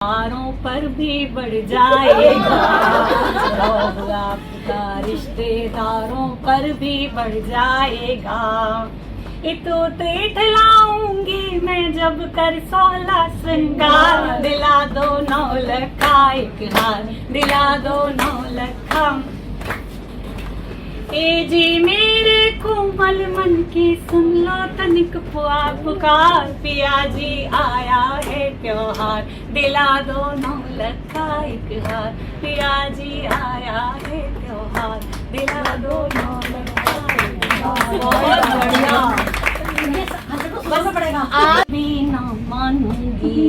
तारों पर भी बढ़ जाएगा, रौब आपका रिश्तेदारों पर भी बढ़ जाएगा। इतो लाऊंगी मैं जब कर 16 श्रृंगार, दिला दो 9 लखा एक हार, दिला दो 9 लखा। ए जी मेरे कोमल मन की सुन लो तनिक पुकार, पिया जी आया है त्योहार, दिला दो 9 लखा एक हार, पिया जी आया है त्योहार, दिला दो 9 लखा एक हार। बहुत बढ़िया। आज भी ना मानूंगी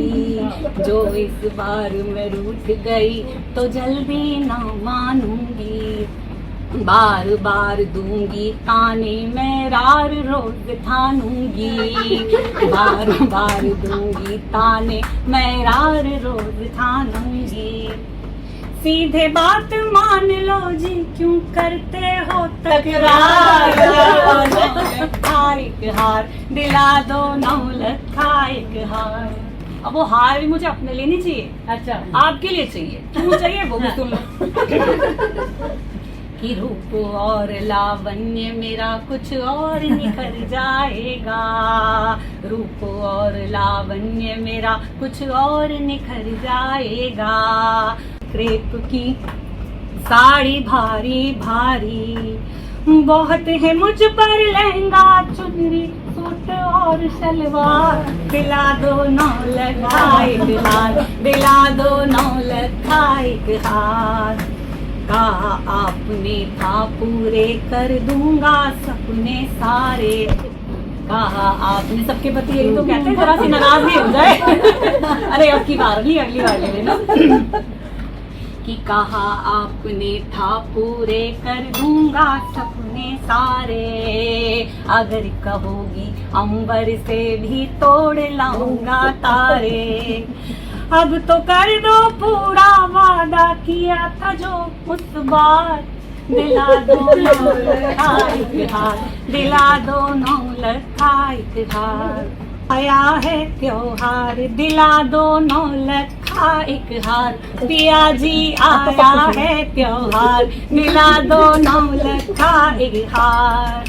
जो इस बार मैं रूठ गई, तो जल्दी ना मानूंगी, बार बार दूंगी ताने मैं रार रोज ठानूंगी, बार बार दूंगी ताने मैं रार रोज ठानूंगी। सीधे बात मान लो जी क्यों करते हो तकरार, एक हार, दिला दो 9 लखा एक हार। अब वो हार भी मुझे अपने लिए नहीं चाहिए, अच्छा आपके लिए चाहिए, क्यों चाहिए वो भी सुन लो। कि रूप और लावण्य मेरा कुछ और निखर जाएगा, रूप और लावण्य मेरा कुछ और निखर जाएगा। क्रेप की साड़ी भारी भारी, बहुत है मुझ पर लहंगा चुनरी सूट और सलवार, दिला दो 9 लखा एक हार, दिला दो 9 लखा एक हार। कहा आपने था पूरे कर दूंगा सपने सारे, कहा आपने, सबके पति यही तो कहते हैं, जरा सी नाराज भी हो जाए अरे अब की बार नहीं, अगली बार ले लेना कि कहा आपने था पूरे कर दूंगा सपने सारे, अगर कहोगी अंबर से भी तोड़ लाऊंगा तारे। अब तो कर दो पूरा वादा किया था जो उस बार, दिला दो 9 लखा एक हार, दिला दो 9 लखा एक हार। आया है त्योहार, दिला दो 9 लखा एक हार, पिया जी आया है त्योहार, दिला दो 9 लखा एक हार।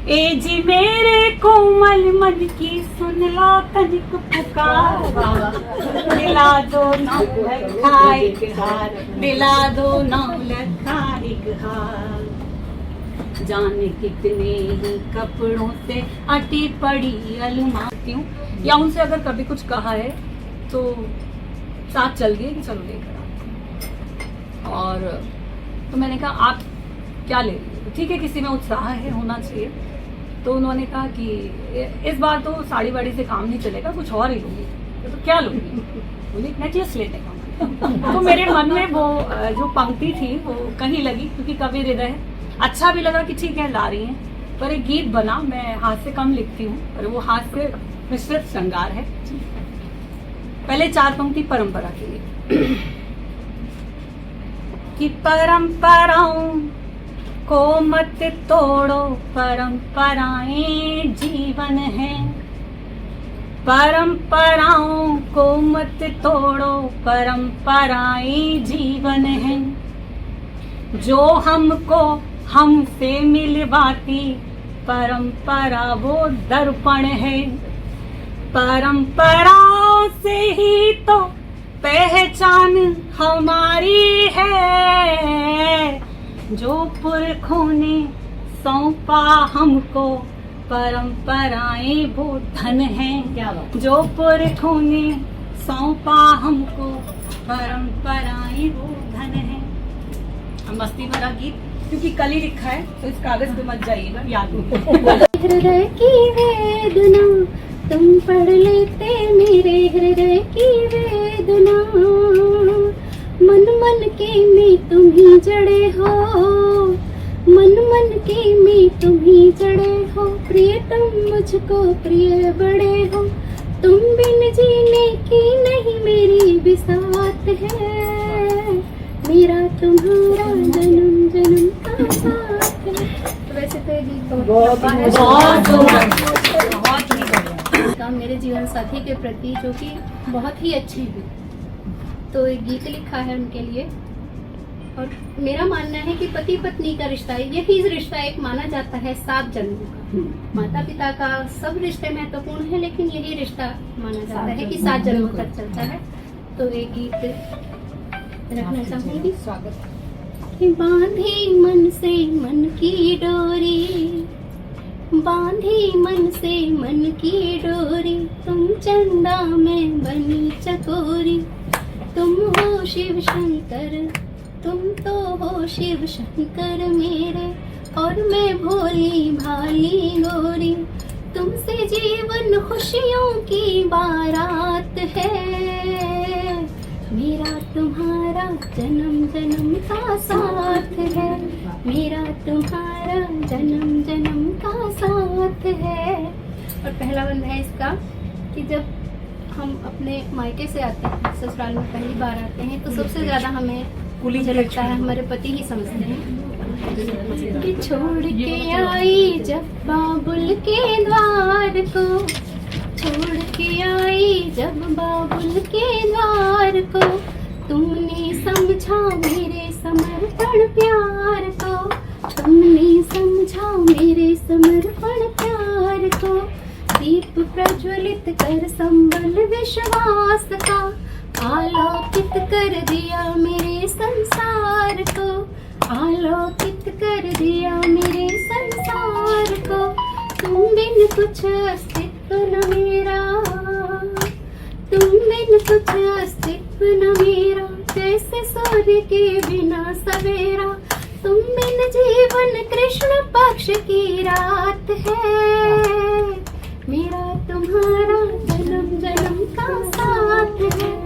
ए जी मेरे कोमल मन की सुन लो तनिक पुकार, दिला दो 9 लखा एक हार, दिला दो 9 लखा एक हार। जाने कितने ही कपड़ों से अटी पड़ी अलमारी हूँ, या उनसे अगर कभी कुछ कहा है तो साथ चल गए कि चलो लेकर आओ, और तो मैंने कहा आप क्या ले रही हो, ठीक है किसी में उत्साह है होना चाहिए, तो उन्होंने कहा कि इस बार तो साड़ी वाड़ी से काम नहीं चलेगा, कुछ और ही लूंगी। तो क्या लूंगी, बोली नेकलेस लेने का। तो मेरे मन में वो जो पंक्ति थी वो कहीं लगी, क्योंकि कवि हृदय है, अच्छा भी लगा कि ठीक है ला रही हैं, पर एक गीत बना, मैं हाथ से कम लिखती हूँ और वो हाथ से मिश्रित श्रृंगार है। पहले 4 पंक्ति परंपरा के लिए कि परंपराओं को मत तोड़ो, परंपराएं जीवन है, परंपराओं को मत तोड़ो, परंपराएं जीवन है, जो हमको हमसे मिलवाती परंपरा वो दर्पण है, परंपराओं से ही तो पहचान हमारी है, जो पुरखों ने सौंपा हमको परंपराएं वो धन है, जो पुरखों ने सौंपा हमको परंपराएं वो धन है। मस्ती भरा गीत, क्योंकि कल ही लिखा है तो इस कागज पे मत जाइएगा, याद होगा। हृदय की वेदना तुम पढ़ लेते, मेरे हृदय की वेदना, मन मन के में तुम ही जड़े हो, मन मन के में तुम ही जड़े हो, प्रिय तुम मुझको प्रिय बड़े हो, तुम बिन जीने की नहीं मेरी बिसात है, मेरा तुम्हारा जन्म जन्म का साथ है। तो वैसे तो ये गीत बहुत मेरे जीवन साथी के प्रति जो कि बहुत ही अच्छे हैं, तो एक गीत लिखा है उनके लिए। और मेरा मानना है कि पति पत्नी का रिश्ता, यही रिश्ता एक माना जाता है 7 जन्मों का। माता पिता का सब रिश्ते महत्वपूर्ण है, लेकिन यही रिश्ता माना जाता है कि 7 जन्मों तक चलता है। तो एक गीत रखना चाहूंगी। स्वागत। कि बांधी मन से मन की डोरी, बांधी मन से मन की डोरी, तुम चंदा में बनी चकोरी, तुम हो शिव शंकर, तुम तो हो शिव शंकर मेरे, और मैं भोली भाली गोरी, तुमसे जीवन खुशियों की बारात है, मेरा तुम्हारा जन्म जन्म का साथ है, मेरा तुम्हारा जन्म जन्म का साथ है। और पहला बंद है इसका कि जब हम अपने मायके से आते हैं, ससुराल में पहली बार आते हैं, तो सबसे ज्यादा हमें मुझे लगता है हमारे पति ही समझते हैं। कि छोड़ के आई जब बाबुल के द्वार को, छोड़ के आई जब बाबुल के द्वार को, तुमने समझा मेरे समर्पण प्यार को, तुमने समझा मेरे समर्पण प्यार को, दीप प्रज्वलित कर संबल विश्वास का, आलोकित कर दिया मेरे संसार को, आलोकित कर दिया मेरे संसार को, तुम बिन कुछ अस्तित्व न मेरा, तुम बिन कुछ अस्तित्व न मेरा, जैसे सूर्य के बिना सवेरा, तुम बिन जीवन कृष्ण पक्ष की रात है, मेरा तुम्हारा जन्म जन्म का साथ है।